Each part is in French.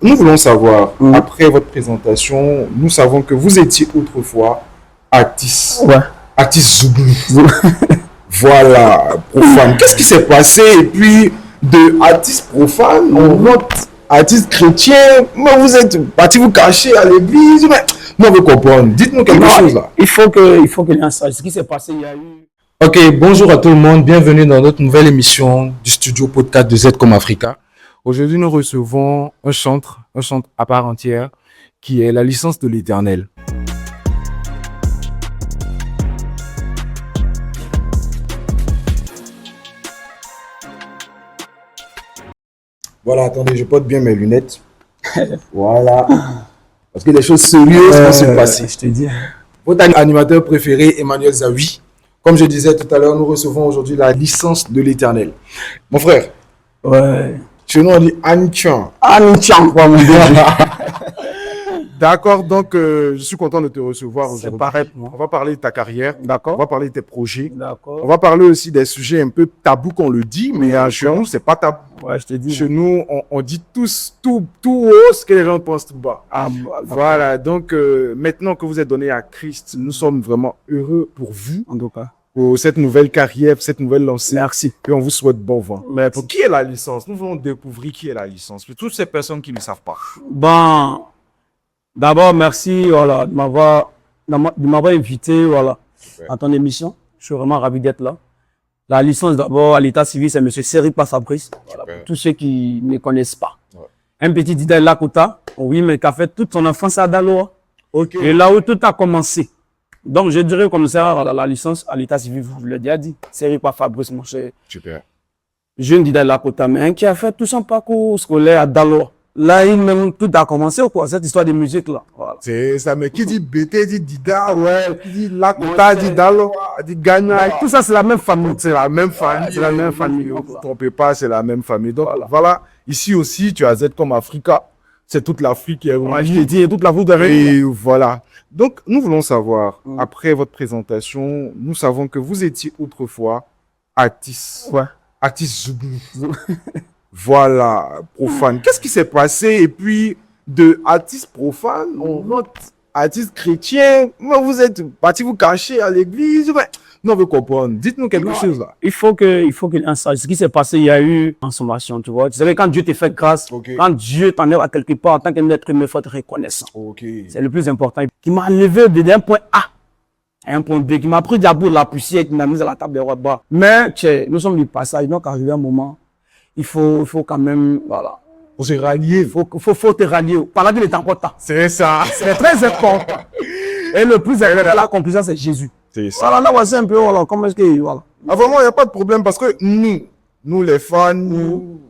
Nous voulons savoir, après votre présentation, nous savons que vous étiez autrefois artiste, Ouais. artiste Zouglou. Voilà, profane. Qu'est-ce qui s'est passé? Et puis, de artiste profane, on vote artiste chrétien, mais vous êtes parti vous cacher à l'église. Mais nous, on veut comprendre. Dites-nous quelque chose là. Il faut que les gens sachent ce qui s'est passé. Il y a eu. Ok, bonjour à tout le monde. Bienvenue dans notre nouvelle émission du studio podcast de Z comme Africa. Aujourd'hui, nous recevons un chantre à part entière, qui est la licence de l'Éternel. Voilà, attendez, je porte bien mes lunettes. Voilà. Parce que les choses sérieuses vont se passer. Je te dis. Votre animateur préféré, Emmanuel Zawi. Comme je disais tout à l'heure, nous recevons aujourd'hui la licence de l'Éternel. Mon frère, Ouais. chez nous on dit Anchan. Ah, nous tiens quoi, mon gars. D'accord, donc je suis content de te recevoir C'est aujourd'hui. pareil pour moi. On va parler de ta carrière, on D'accord. va parler de tes projets, on D'accord. va parler aussi des sujets un peu tabous qu'on le dit, mais chez nous, c'est pas tabou. Ouais, je te dis. Chez nous, on dit tous, tout haut ce que les gens pensent tout bas. Ah, Voilà, donc maintenant que vous êtes donné à Christ, nous sommes vraiment heureux pour vous, en tout cas. pour cette nouvelle carrière, cette nouvelle lancée. Merci. Et on vous souhaite bon vent. Mais Pour qui est la licence? Nous voulons découvrir qui est la licence. Pour toutes ces personnes qui ne savent pas. bon, d'abord, merci voilà, de m'avoir invité voilà, Super. à ton émission. Je suis vraiment ravi d'être là. La licence d'abord à l'état civil, c'est M. Seripa Fabrice. Voilà, Super. pour tous ceux qui ne connaissent pas. Ouais. Un petit Dida Lakota, oui, mais qui a fait toute son enfance à Daloa. Ok. Et là où tout a commencé. Donc, je dirais comme ça, la licence à l'état civil, vous l'avez déjà dit. Seripa Fabrice, mon cher. Super. Jeune Dida Lakota, mais qui a fait tout son parcours scolaire à Daloa. Là, même tout a commencé, quoi, cette histoire de musique là. Voilà. C'est ça, mais qui dit BT, dit Dida, ouais, qui dit Lakota, Ouais, dit Dalo, dit Ghana. Tout ça, c'est la même famille. C'est la même famille. C'est la même famille. Ne vous trompez pas, c'est la même famille. Donc voilà, ici aussi, tu as Z comme Africa. C'est toute l'Afrique qui est Ouais, je réunie. te dis, toute la route derrière. Et voilà. Donc, nous voulons savoir, après votre présentation, nous savons que vous étiez autrefois artiste. Ouais. Artiste Zouglou. Voilà, profane. Qu'est-ce qui s'est passé? Et puis, de artiste profane, on vote artiste chrétien. Mais vous êtes parti vous cacher à l'église. Mais nous, on veut comprendre. Dites-nous quelque chose là. Il faut que l'on sache. Ce qui s'est passé, il y a eu une sommation, tu vois. Tu savais, quand Dieu te fait grâce, Ok. quand Dieu t'enlève à quelque part, en tant qu'être humain, il faut être reconnaissant. Ok. C'est le plus important. Qui m'a enlevé d'un point A à un point B, qui m'a pris d'abord la poussière, qui m'a mis à la table des rois de bas. Mais, nous sommes du passage. Donc, arrivé un moment, il faut quand même, voilà. Pour se rallier. Faut te rallier. Pendant qu'il est encore temps. C'est ça. C'est très important. Et le plus important, la conclusion, c'est Jésus. C'est ça. Voilà, là, voici un peu, voilà, comment est-ce que, voilà. Ah, vraiment, il n'y a pas de problème parce que nous les fans, nous,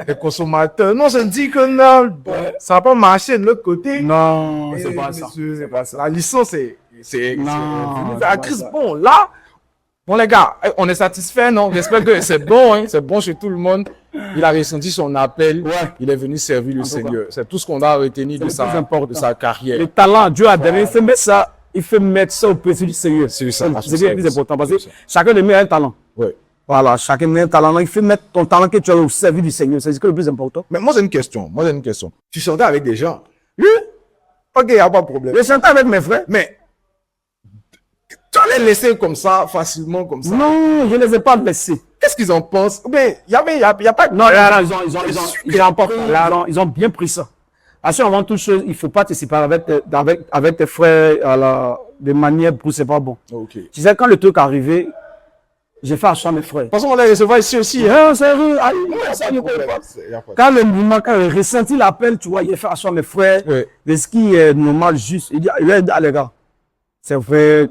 les consommateurs, non, je dis que non, ça va pas marcher de l'autre côté. Non, Eh, c'est pas ça. monsieur, C'est pas ça. La licence, c'est Non, venu c'est faire pas Chris. ça. Bon, là, bon, les gars, on est satisfait, non? J'espère que c'est bon, hein? C'est bon chez tout le monde. Il a ressenti son appel. Ouais. Il est venu servir le tout cas. Seigneur. C'est tout ce qu'on a retenu de le plus important. sa carrière. Le talent, Dieu a donné, il faut mettre ça au profit du Seigneur. C'est ça. C'est le plus important parce que C'est ça. chacun de nous a un talent. Ouais. Voilà, chacun de nous a un talent. Il faut mettre ton talent que tu as au service du Seigneur. C'est ce qui est le plus important. Mais moi, j'ai une question. Tu chantais avec des gens. Oui. Ok, il n'y a pas de problème. Je chantais avec mes frères. Mais tu allais laisser comme ça, facilement comme ça. Non, je ne les ai pas laissés. Qu'est-ce qu'ils en pensent? Mais il y a pas de... Non, là, ils ont bien pris ça. Parce qu'avant toute chose, il ne faut pas te séparer avec tes frères de manière brusque, c'est pas bon. Ok. Tu sais, quand le truc est arrivé, j'ai fait asseoir mes frères. De toute façon, on les recevoir ici aussi. Hein? Hein, sérieux, allez, ça ne peut pas. Quand le mouvement, quand j'ai ressenti l'appel, tu vois, il a fait asseoir mes frères, Ouais. de ce qui est normal, juste. Il a dit, ah, les gars, c'est vrai,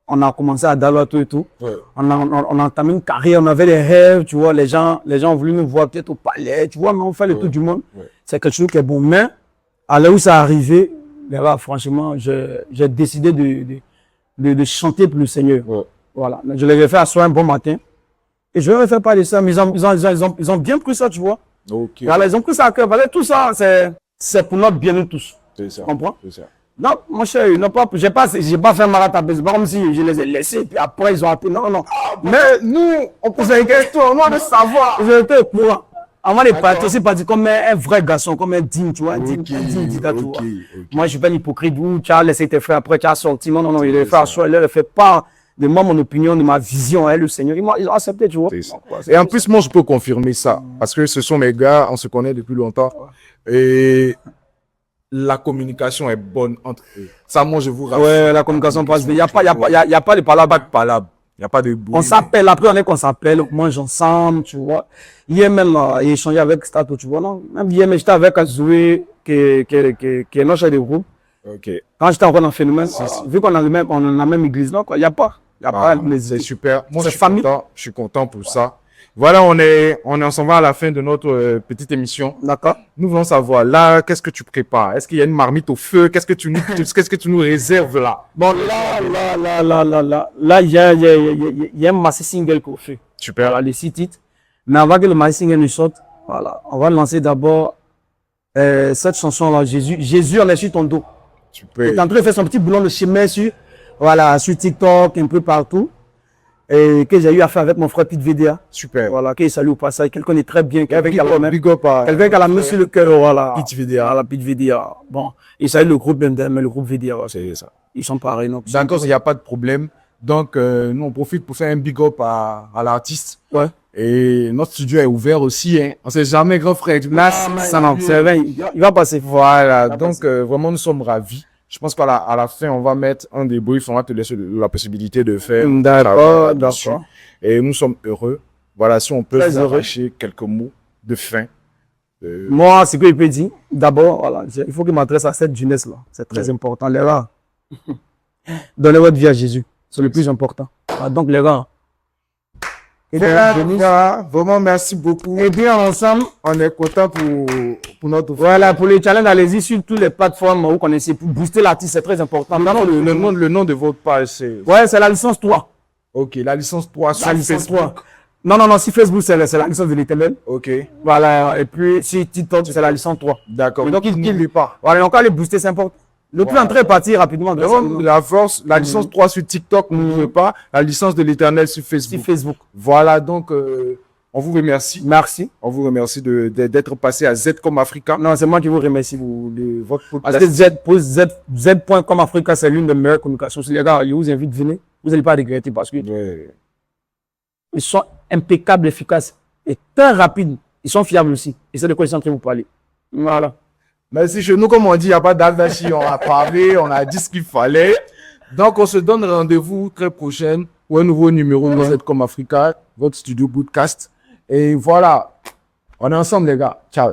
on a commencé à Daloa tout et tout. Ouais. On a entamé une carrière, on avait des rêves, tu vois, les gens ont voulu nous voir peut-être au palais, tu vois, mais on fait le tour du monde. Ouais. C'est quelque chose qui est bon. Mais, à là où ça arrivé, les gars, franchement, j'ai décidé de chanter pour le Seigneur. Ouais. Voilà. Je l'ai fait asseoir un bon matin. Et je vais faire parler de ça, mais ils ont bien pris ça, tu vois. Ok. Voilà, ils ont pris ça à cœur. Parce que tout ça, c'est pour notre bien, nous tous. C'est ça. Tu comprends? C'est ça. Non, mon cher, j'ai pas fait marathon. C'est pas comme si je les ai laissés, puis après ils ont appris. Non, non. Mais nous, on pose une question, nous, on veut savoir. J'étais au courant. Avant de partir, c'est parti comme un vrai garçon, comme un digne, tu vois, un digne dictateur. Moi, je suis pas un hypocrite où tu as laissé tes frères, après tu as sorti. Non, non, non, il a fait asseoir, il a fait part de moi, mon opinion, de ma vision, hein, le Seigneur. Ils ont accepté, tu vois. Et en plus, moi, je peux confirmer ça. Parce que ce sont mes gars, on se connaît depuis longtemps. Et la communication est bonne entre eux. Ça, moi, je vous rassure. Ouais, la communication passe bien. Il n'y a pas de palabre. Il n'y a pas de bruit. On s'appelle, après on est qu'on s'appelle, on mange ensemble, tu vois. Hier même, il échangé avec Stato, tu vois, non? Même hier, mais j'étais avec Azoué, qui est notre chef de groupe. Ok. Quand j'étais encore dans le phénomène, vu qu'on a on a la même église, non, quoi, il n'y a pas. C'est super. Moi, je suis content pour ça. Voilà, on s'en va à la fin de notre petite émission. D'accord. Nous voulons savoir, là, qu'est-ce que tu prépares? Est-ce qu'il y a une marmite au feu? Qu'est-ce que tu nous réserves là? Bon, là, il y a un massé single qu'on fait. Super. Voilà, les 6 titres. Mais avant que le massé single ne sorte, voilà, on va lancer d'abord cette chanson-là, Jésus, on est sur ton dos. Super. Il est en train de faire son petit boulot de chemin sur TikTok, un peu partout. Et que j'ai eu à faire avec mon frère Pete VDA. Super. Voilà, qu'il salue au passage. Quelqu'un est très bien. Quelqu'un qui a la main sur le cœur. Voilà. Pete VDA. Voilà, Pete VDA. Bon. Et ça, le groupe mais le groupe VDA. C'est ça. Ils sont pareils. D'accord, il n'y a pas de problème. Donc, nous, on profite pour faire un big up à l'artiste. Ouais. Et notre studio est ouvert aussi. Hein. On ne sait jamais, grand frère. Là, ça non, c'est vrai. Il va passer. Voilà. Donc, vraiment, nous sommes ravis. Je pense qu'à la fin, on va mettre un débrief, on va te laisser la possibilité de faire. D'accord. Et nous sommes heureux. Voilà, si on peut vous arracher quelques mots de fin. Moi, ce que je peux dire, d'abord, voilà, il faut que je m'adresse à cette jeunesse-là. C'est très important, les gars. Donnez votre vie à Jésus. C'est le plus important. Donc, les gars. Vraiment, merci beaucoup. Et bien, ensemble, on est content pour notre. Voilà, pour les challenges, allez-y sur toutes les plateformes où vous connaissez. Pour booster l'artiste, c'est très important. Le nom de votre page, c'est. Ouais, c'est la licence 3. Ok, la licence 3 sur Facebook. Non, si Facebook, c'est la licence de l'Éternel. Ok. Voilà, et puis si TikTok, c'est la licence 3. D'accord. Donc, n'oublie pas. Voilà, donc, les booster, c'est important. Le plus en train de partir rapidement. La force, la licence 3 sur TikTok, n'oubliez pas. La licence de l'Éternel sur Facebook. Voilà, donc, on vous remercie. Merci. On vous remercie d'être passé à Z comme Africa. Non, c'est moi qui vous remercie pour votre podcast. Parce que Z comme Africa, c'est l'une des meilleures communications. Les gars, je vous invite, venez. Vous n'allez pas regretter parce que ils sont impeccables, efficaces et très rapides. Ils sont fiables aussi. Et c'est de quoi ils sont en train de vous parler. Voilà. Merci. Chez nous, comme on dit, il n'y a pas d'aldachi. On a parlé, on a dit ce qu'il fallait. Donc, on se donne rendez-vous très prochain pour un nouveau numéro de Z comme Africa, votre studio podcast. Et voilà, on est ensemble, les gars. Ciao.